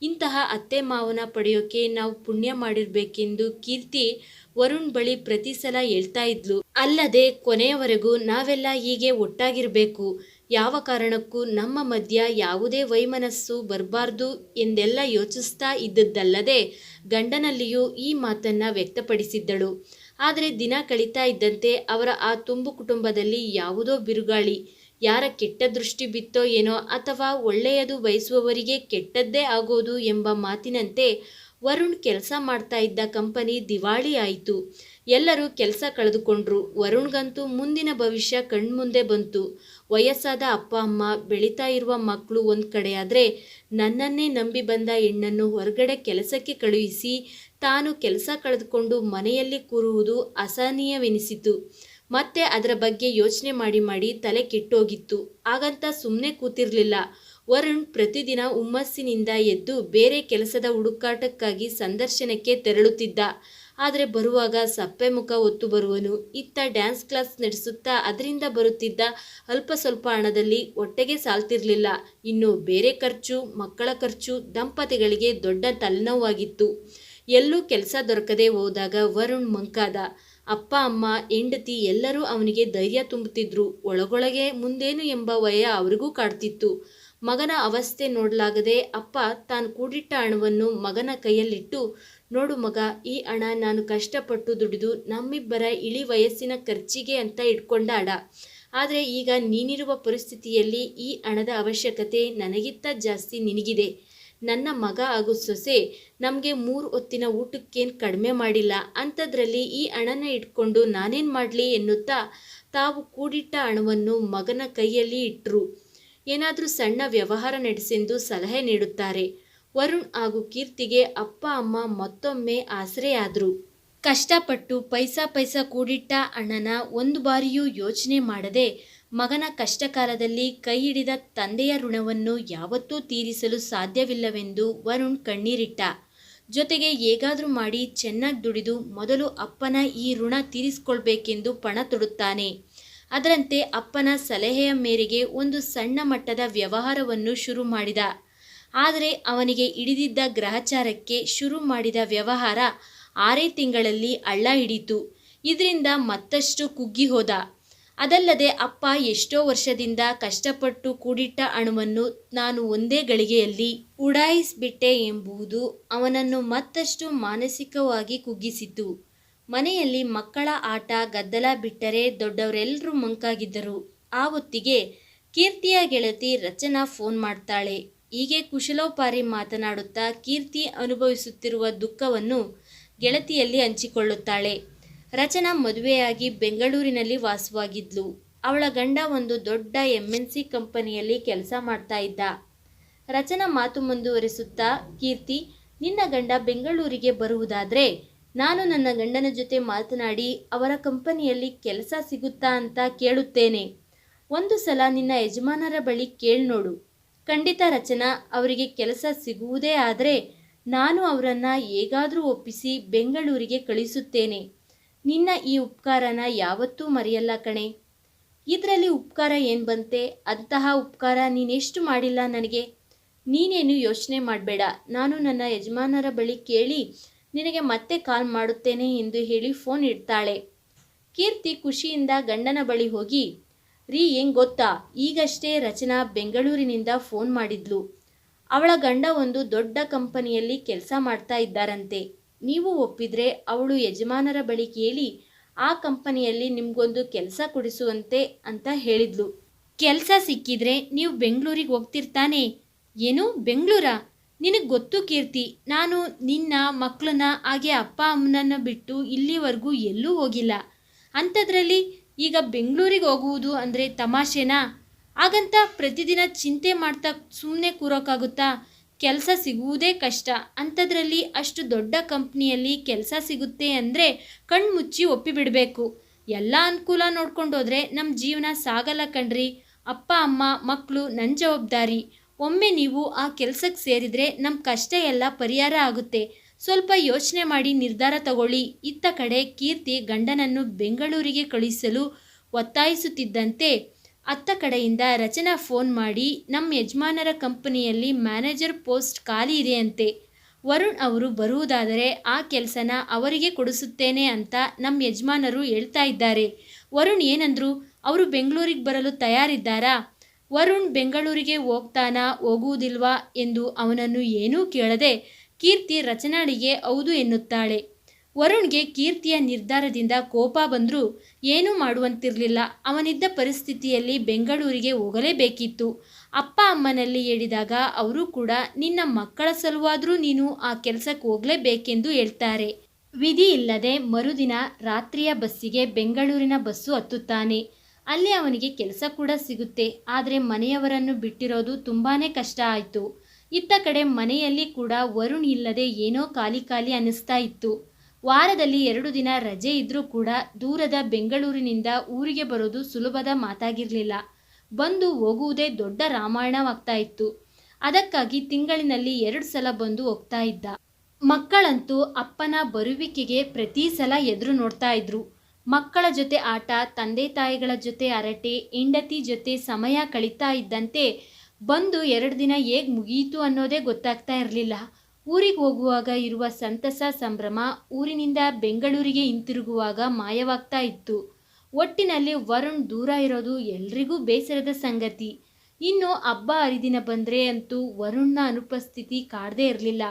ಇಂತಹ ಅತ್ತೆ ಮಾವನ ಪಡೆಯೋಕೆ ನಾವು ಪುಣ್ಯ ಮಾಡಿರ್ಬೇಕೆಂದು ಕೀರ್ತಿ ವರುಣ್ ಬಳಿ ಪ್ರತಿ ಸಲ ಹೇಳ್ತಾ ಇದ್ಲು. ಅಲ್ಲದೆ ಕೊನೆಯವರೆಗೂ ನಾವೆಲ್ಲ ಹೀಗೆ ಒಟ್ಟಾಗಿರಬೇಕು, ಯಾವ ಕಾರಣಕ್ಕೂ ನಮ್ಮ ಮಧ್ಯ ಯಾವುದೇ ವೈಮನಸ್ಸು ಬರಬಾರ್ದು ಎಂದೆಲ್ಲ ಯೋಚಿಸ್ತಾ ಇದ್ದದ್ದಲ್ಲದೆ ಗಂಡನಲ್ಲಿಯೂ ಈ ಮಾತನ್ನು ವ್ಯಕ್ತಪಡಿಸಿದ್ದಳು. ಆದರೆ ದಿನ ಕಳೀತಾ ಇದ್ದಂತೆ ಅವರ ಆ ತುಂಬು ಕುಟುಂಬದಲ್ಲಿ ಯಾವುದೋ ಬಿರುಗಾಳಿ. ಯಾರ ಕೆಟ್ಟ ದೃಷ್ಟಿ ಬಿತ್ತೋ ಏನೋ, ಅಥವಾ ಒಳ್ಳೆಯದು ಬಯಸುವವರಿಗೆ ಕೆಟ್ಟದ್ದೇ ಆಗೋದು ಎಂಬ ಮಾತಿನಂತೆ ವರುಣ್ ಕೆಲಸ ಮಾಡ್ತಾ ಇದ್ದ ಕಂಪನಿ ದಿವಾಳಿ ಆಯಿತು. ಎಲ್ಲರೂ ಕೆಲಸ ಕಳೆದುಕೊಂಡ್ರು. ವರುಣ್ಗಂತೂ ಮುಂದಿನ ಭವಿಷ್ಯ ಕಣ್ಮುಂದೆ ಬಂತು. ವಯಸ್ಸಾದ ಅಪ್ಪ ಅಮ್ಮ, ಬೆಳೀತಾ ಇರುವ ಮಕ್ಕಳು ಒಂದು ಕಡೆಯಾದರೆ ನನ್ನನ್ನೇ ನಂಬಿ ಬಂದ ಹೆಣ್ಣನ್ನು ಹೊರಗಡೆ ಕೆಲಸಕ್ಕೆ ಕಳುಹಿಸಿ ತಾನು ಕೆಲಸ ಕಳೆದುಕೊಂಡು ಮನೆಯಲ್ಲಿ ಕೂರುವುದು ಅಸಹನೀಯವೆನಿಸಿತು. ಮತ್ತೆ ಅದರ ಬಗ್ಗೆ ಯೋಚನೆ ಮಾಡಿ ತಲೆ ಕೆಟ್ಟೋಗಿತ್ತು. ಹಾಗಂತ ಸುಮ್ಮನೆ ಕೂತಿರಲಿಲ್ಲ. ವರುಣ್ ಪ್ರತಿದಿನ ಹುಮ್ಮಸ್ಸಿನಿಂದ ಎದ್ದು ಬೇರೆ ಕೆಲಸದ ಹುಡುಕಾಟಕ್ಕಾಗಿ ಸಂದರ್ಶನಕ್ಕೆ ತೆರಳುತ್ತಿದ್ದ. ಆದರೆ ಬರುವಾಗ ಸಪ್ಪೆ ಮುಖ ಹೊತ್ತು ಬರುವನು. ಇತ್ತ ಡ್ಯಾನ್ಸ್ ಕ್ಲಾಸ್ ನಡೆಸುತ್ತಾ ಅದರಿಂದ ಬರುತ್ತಿದ್ದ ಅಲ್ಪ ಸ್ವಲ್ಪ ಹಣದಲ್ಲಿ ಹೊಟ್ಟೆಗೆ ಸಾಲ್ತಿರಲಿಲ್ಲ. ಇನ್ನು ಬೇರೆ ಖರ್ಚು, ಮಕ್ಕಳ ಖರ್ಚು ದಂಪತಿಗಳಿಗೆ ದೊಡ್ಡ ತಲೆನೋವಾಗಿತ್ತು. ಎಲ್ಲೂ ಕೆಲಸ ದೊರಕದೆ ಹೋದಾಗ ವರುಣ್ ಮಂಕಾದ. ಅಪ್ಪ ಅಮ್ಮ, ಹೆಂಡತಿ ಎಲ್ಲರೂ ಅವನಿಗೆ ಧೈರ್ಯ ತುಂಬುತ್ತಿದ್ರು. ಒಳಗೊಳಗೆ ಮುಂದೇನು ಎಂಬ ಭಯ ಅವರಿಗೂ ಕಾಡ್ತಿತ್ತು. ಮಗನ ಅವಸ್ಥೆ ನೋಡಲಾಗದೆ ಅಪ್ಪ ತಾನು ಕೂಡಿಟ್ಟ ಹಣವನ್ನು ಮಗನ ಕೈಯಲ್ಲಿಟ್ಟು, ನೋಡು ಮಗ, ಈ ಹಣ ನಾನು ಕಷ್ಟಪಟ್ಟು ದುಡಿದು ನಮ್ಮಿಬ್ಬರ ಇಳಿ ವಯಸ್ಸಿನ ಖರ್ಚಿಗೆ ಅಂತ ಇಟ್ಕೊಂಡ ಹಣ. ಆದರೆ ಈಗ ನೀನಿರುವ ಪರಿಸ್ಥಿತಿಯಲ್ಲಿ ಈ ಹಣದ ಅವಶ್ಯಕತೆ ನನಗಿಂತ ಜಾಸ್ತಿ ನಿನಗಿದೆ. ನನ್ನ ಮಗ ಹಾಗೂ ಸೊಸೆ ನಮಗೆ 3 ಹೊತ್ತಿನ ಊಟಕ್ಕೇನು ಕಡಿಮೆ ಮಾಡಿಲ್ಲ. ಅಂಥದ್ರಲ್ಲಿ ಈ ಹಣನ ಇಟ್ಕೊಂಡು ನಾನೇನು ಮಾಡಲಿ ಎನ್ನುತ್ತಾ ತಾವು ಕೂಡಿಟ್ಟ ಹಣವನ್ನು ಮಗನ ಕೈಯಲ್ಲಿ ಇಟ್ಟರು. ಏನಾದರೂ ಸಣ್ಣ ವ್ಯವಹಾರ ನಡೆಸೆಂದು ಸಲಹೆ ನೀಡುತ್ತಾರೆ. ವರುಣ್ ಹಾಗೂ ಕೀರ್ತಿಗೆ ಅಪ್ಪ ಅಮ್ಮ ಮತ್ತೊಮ್ಮೆ ಆಸರೆಯಾದರು. ಕಷ್ಟಪಟ್ಟು ಪೈಸಾ ಕೂಡಿಟ್ಟ ಹಣನ ಒಂದು ಬಾರಿಯೂ ಯೋಚನೆ ಮಾಡದೆ ಮಗನ ಕಷ್ಟಕಾಲದಲ್ಲಿ ಕೈ ಹಿಡಿದ ತಂದೆಯ ಋಣವನ್ನು ಯಾವತ್ತೂ ತೀರಿಸಲು ಸಾಧ್ಯವಿಲ್ಲವೆಂದು ವರುಣ್ ಕಣ್ಣೀರಿಟ್ಟ. ಜೊತೆಗೆ ಹೇಗಾದರೂ ಮಾಡಿ ಚೆನ್ನಾಗಿ ದುಡಿದು ಮೊದಲು ಅಪ್ಪನ ಈ ಋಣ ತೀರಿಸಿಕೊಳ್ಬೇಕೆಂದು ಪಣ ತೊಡುತ್ತಾನೆ. ಅದರಂತೆ ಅಪ್ಪನ ಸಲಹೆಯ ಮೇರೆಗೆ ಒಂದು ಸಣ್ಣ ಮಟ್ಟದ ವ್ಯವಹಾರವನ್ನು ಶುರು ಮಾಡಿದ. ಆದರೆ ಅವನಿಗೆ ಹಿಡಿದಿದ್ದ ಗ್ರಹಚಾರಕ್ಕೆ ಶುರು ಮಾಡಿದ ವ್ಯವಹಾರ 6 ತಿಂಗಳಲ್ಲಿ ಹಳ್ಳ ಹಿಡಿತು. ಇದರಿಂದ ಮತ್ತಷ್ಟು ಕುಗ್ಗಿ ಹೋದ. ಅದಲ್ಲದೆ ಅಪ್ಪ ಎಷ್ಟೋ ವರ್ಷದಿಂದ ಕಷ್ಟಪಟ್ಟು ಕೂಡಿಟ್ಟ ಹಣವನ್ನು ನಾನು ಒಂದೇ ಗಳಿಗೆಯಲ್ಲಿ ಉಡಾಯಿಸಿಬಿಟ್ಟೆ ಎಂಬುದು ಅವನನ್ನು ಮತ್ತಷ್ಟು ಮಾನಸಿಕವಾಗಿ ಕುಗ್ಗಿಸಿತು. ಮನೆಯಲ್ಲಿ ಮಕ್ಕಳ ಆಟ ಗದ್ದಲ ಬಿಟ್ಟರೆ ದೊಡ್ಡವರೆಲ್ಲರೂ ಮಂಕಾಗಿದ್ದರು. ಆ ಹೊತ್ತಿಗೆ ಕೀರ್ತಿಯ ಗೆಳತಿ ರಚನಾ ಫೋನ್ ಮಾಡ್ತಾಳೆ. ಹೀಗೆ ಕುಶಲೋಪಾರಿ ಮಾತನಾಡುತ್ತಾ ಕೀರ್ತಿ ಅನುಭವಿಸುತ್ತಿರುವ ದುಃಖವನ್ನು ಗೆಳತಿಯಲ್ಲಿ ಹಂಚಿಕೊಳ್ಳುತ್ತಾಳೆ. ರಚನಾ ಮದುವೆಯಾಗಿ ಬೆಂಗಳೂರಿನಲ್ಲಿ ವಾಸವಾಗಿದ್ಲು. ಅವಳ ಗಂಡ ಒಂದು ದೊಡ್ಡ MNC ಕಂಪನಿಯಲ್ಲಿ ಕೆಲಸ ಮಾಡ್ತಾ ಇದ್ದ. ರಚನಾ ಮಾತು ಮುಂದುವರಿಸುತ್ತಾ, ಕೀರ್ತಿ, ನಿನ್ನ ಗಂಡ ಬೆಂಗಳೂರಿಗೆ ಬರುವುದಾದರೆ ನಾನು ನನ್ನ ಗಂಡನ ಜೊತೆ ಮಾತನಾಡಿ ಅವರ ಕಂಪನಿಯಲ್ಲಿ ಕೆಲಸ ಸಿಗುತ್ತಾ ಅಂತ ಕೇಳುತ್ತೇನೆ. ಒಂದು ಸಲ ನಿನ್ನ ಯಜಮಾನರ ಬಳಿ ಕೇಳ್ನೋಡು. ಖಂಡಿತ ರಚನಾ, ಅವರಿಗೆ ಕೆಲಸ ಸಿಗುವುದೇ ಆದರೆ ನಾನು ಅವರನ್ನು ಹೇಗಾದರೂ ಒಪ್ಪಿಸಿ ಬೆಂಗಳೂರಿಗೆ ಕಳಿಸುತ್ತೇನೆ. ನಿನ್ನ ಈ ಉಪಕಾರನ ಯಾವತ್ತೂ ಮರೆಯಲ್ಲ ಕಣೆ. ಇದರಲ್ಲಿ ಉಪಕಾರ ಏನು ಬಂತೆ? ಅಂತಹ ಉಪಕಾರ ನೀನೆಷ್ಟು ಮಾಡಿಲ್ಲ ನನಗೆ. ನೀನೇನು ಯೋಚನೆ ಮಾಡಬೇಡ. ನಾನು ನನ್ನ ಯಜಮಾನರ ಬಳಿ ಕೇಳಿ ನಿನಗೆ ಮತ್ತೆ ಕಾಲ್ ಮಾಡುತ್ತೇನೆ ಎಂದು ಹೇಳಿ ಫೋನ್ ಇಡ್ತಾಳೆ. ಕೀರ್ತಿ ಖುಷಿಯಿಂದ ಗಂಡನ ಬಳಿ ಹೋಗಿ, ರೀ, ಹೆಂಗೆ ಗೊತ್ತಾ, ಈಗಷ್ಟೇ ರಚನಾ ಬೆಂಗಳೂರಿನಿಂದ ಫೋನ್ ಮಾಡಿದ್ಲು. ಅವಳ ಗಂಡ ಒಂದು ದೊಡ್ಡ ಕಂಪನಿಯಲ್ಲಿ ಕೆಲಸ ಮಾಡ್ತಾ ಇದ್ದಾರಂತೆ. ನೀವು ಒಪ್ಪಿದ್ರೆ ಅವಳು ಯಜಮಾನರ ಬಳಿ ಕೇಳಿ ಆ ಕಂಪನಿಯಲ್ಲಿ ನಿಮಗೊಂದು ಕೆಲಸ ಕೊಡಿಸುವಂತೆ ಅಂತ ಹೇಳಿದ್ಲು. ಕೆಲಸ ಸಿಕ್ಕಿದ್ರೆ ನೀವು ಬೆಂಗಳೂರಿಗೆ ಹೋಗ್ತಿರ್ತಾನೆ. ಏನು, ಬೆಂಗಳೂರಾ? ನಿನಗೆ ಗೊತ್ತು ಕೀರ್ತಿ, ನಾನು ನಿನ್ನ ಮಕ್ಕಳನ್ನ ಹಾಗೆ ಅಪ್ಪ ಅಮ್ಮನನ್ನು ಬಿಟ್ಟು ಇಲ್ಲಿವರೆಗೂ ಎಲ್ಲೂ ಹೋಗಿಲ್ಲ. ಅಂಥದ್ರಲ್ಲಿ ಈಗ ಬೆಂಗಳೂರಿಗೆ ಹೋಗುವುದು ಅಂದರೆ ತಮಾಷೆನಾ? ಹಾಗಂತ ಪ್ರತಿದಿನ ಚಿಂತೆ ಮಾಡ್ತಾ ಸುಮ್ಮನೆ ಕೂರೋಕ್ಕಾಗುತ್ತಾ? ಕೆಲಸ ಸಿಗುವುದೇ ಕಷ್ಟ. ಅಂಥದ್ರಲ್ಲಿ ಅಷ್ಟು ದೊಡ್ಡ ಕಂಪ್ನಿಯಲ್ಲಿ ಕೆಲಸ ಸಿಗುತ್ತೆ ಅಂದರೆ ಕಣ್ಮುಚ್ಚಿ ಒಪ್ಪಿಬಿಡಬೇಕು. ಎಲ್ಲ ಅನುಕೂಲ ನೋಡ್ಕೊಂಡೋದ್ರೆ ನಮ್ಮ ಜೀವನ ಸಾಗಲ್ಲ ಕಣ್ರಿ. ಅಪ್ಪ ಅಮ್ಮ ಮಕ್ಕಳು ನನ್ನ ಜವಾಬ್ದಾರಿ. ಒಮ್ಮೆ ನೀವು ಆ ಕೆಲಸಕ್ಕೆ ಸೇರಿದರೆ ನಮ್ಮ ಕಷ್ಟ ಎಲ್ಲ ಪರಿಹಾರ ಆಗುತ್ತೆ. ಸ್ವಲ್ಪ ಯೋಚನೆ ಮಾಡಿ ನಿರ್ಧಾರ ತಗೊಳ್ಳಿ. ಇತ್ತ ಕಡೆ ಕೀರ್ತಿ ಗಂಡನನ್ನು ಬೆಂಗಳೂರಿಗೆ ಕಳುಹಿಸಲು ಒತ್ತಾಯಿಸುತ್ತಿದ್ದಂತೆ ಅತ್ತ ಕಡೆಯಿಂದ ರಚನಾ ಫೋನ್ ಮಾಡಿ, ನಮ್ಮ ಯಜಮಾನರ ಕಂಪನಿಯಲ್ಲಿ ಮ್ಯಾನೇಜರ್ ಪೋಸ್ಟ್ ಖಾಲಿ ಇದೆಯಂತೆ. ವರುಣ್ ಅವರು ಬರುವುದಾದರೆ ಆ ಕೆಲಸನ ಅವರಿಗೆ ಕೊಡಿಸುತ್ತೇನೆ ಅಂತ ನಮ್ಮ ಯಜಮಾನರು ಹೇಳ್ತಾ ಇದ್ದಾರೆ. ವರುಣ್ ಏನಂದ್ರು? ಅವರು ಬೆಂಗಳೂರಿಗೆ ಬರಲು ತಯಾರಿದ್ದಾರಾ? ವರುಣ್ ಬೆಂಗಳೂರಿಗೆ ಹೋಗ್ತಾನಾ ಹೋಗುವುದಿಲ್ವಾ ಎಂದು ಅವನನ್ನು ಏನೂ ಕೇಳದೆ ಕೀರ್ತಿ ರಚನಾಳಿಗೆ ಹೌದು ಎನ್ನುತ್ತಾಳೆ. ವರುಣ್ಗೆ ಕೀರ್ತಿಯ ನಿರ್ಧಾರದಿಂದ ಕೋಪ ಬಂದರೂ ಏನೂ ಮಾಡುವಂತಿರಲಿಲ್ಲ. ಅವನಿದ್ದ ಪರಿಸ್ಥಿತಿಯಲ್ಲಿ ಬೆಂಗಳೂರಿಗೆ ಹೋಗಲೇಬೇಕಿತ್ತು. ಅಪ್ಪ ಅಮ್ಮನಲ್ಲಿ ಹೇಳಿದಾಗ ಅವರು ಕೂಡ ನಿನ್ನ ಮಕ್ಕಳ ಸಲುವಾದರೂ ನೀನು ಆ ಕೆಲಸಕ್ಕೆ ಹೋಗಲೇಬೇಕೆಂದು ಹೇಳ್ತಾರೆ. ವಿಧಿ ಇಲ್ಲದೆ ಮರುದಿನ ರಾತ್ರಿಯ ಬಸ್ಸಿಗೆ ಬೆಂಗಳೂರಿನ ಬಸ್ಸು ಹತ್ತುತ್ತಾನೆ. ಅಲ್ಲಿ ಅವನಿಗೆ ಕೆಲಸ ಕೂಡ ಸಿಗುತ್ತೆ. ಆದರೆ ಮನೆಯವರನ್ನು ಬಿಟ್ಟಿರೋದು ತುಂಬಾ ಕಷ್ಟ ಆಯಿತು. ಇತ್ತ ಕಡೆ ಮನೆಯಲ್ಲಿ ಕೂಡ ವರುಣ್ ಇಲ್ಲದೆ ಏನೋ ಖಾಲಿ ಖಾಲಿ ಅನ್ನಿಸ್ತಾ ಇತ್ತು. ವಾರದಲ್ಲಿ 2 ದಿನ ರಜೆ ಇದ್ದರೂ ಕೂಡ ದೂರದ ಬೆಂಗಳೂರಿನಿಂದ ಊರಿಗೆ ಬರೋದು ಸುಲಭದ ಮಾತಾಗಿರಲಿಲ್ಲ. ಬಂದು ಹೋಗುವುದೇ ದೊಡ್ಡ ರಾಮಾಯಣವಾಗ್ತಾ ಇತ್ತು. ಅದಕ್ಕಾಗಿ ತಿಂಗಳಿನಲ್ಲಿ 2 ಸಲ ಬಂದು ಹೋಗ್ತಾ ಇದ್ದ. ಮಕ್ಕಳಂತೂ ಅಪ್ಪನ ಬರುವಿಕೆಗೆ ಪ್ರತಿ ಸಲ ಎದುರು ನೋಡ್ತಾ ಇದ್ರು. ಮಕ್ಕಳ ಜೊತೆ ಆಟ, ತಂದೆ ತಾಯಿಗಳ ಜೊತೆ ಹರಟೆ, ಹೆಂಡತಿ ಜೊತೆ ಸಮಯ ಕಳೀತಾ ಇದ್ದಂತೆ ಬಂದು 2 ದಿನ ಹೇಗೆ ಮುಗಿಯಿತು ಅನ್ನೋದೇ ಗೊತ್ತಾಗ್ತಾ ಇರಲಿಲ್ಲ. ಊರಿಗೆ ಹೋಗುವಾಗ ಇರುವ ಸಂತಸ ಸಂಭ್ರಮ ಊರಿನಿಂದ ಬೆಂಗಳೂರಿಗೆ ಹಿಂತಿರುಗುವಾಗ ಮಾಯವಾಗ್ತಾ ಇತ್ತು. ಒಟ್ಟಿನಲ್ಲಿ ವರುಣ್ ದೂರ ಇರೋದು ಎಲ್ರಿಗೂ ಬೇಸರದ ಸಂಗತಿ. ಇನ್ನು ಹಬ್ಬ ಹರಿದಿನ ಬಂದರೆ ಅಂತೂ ವರುಣ್ನ ಅನುಪಸ್ಥಿತಿ ಕಾಡದೇ ಇರಲಿಲ್ಲ.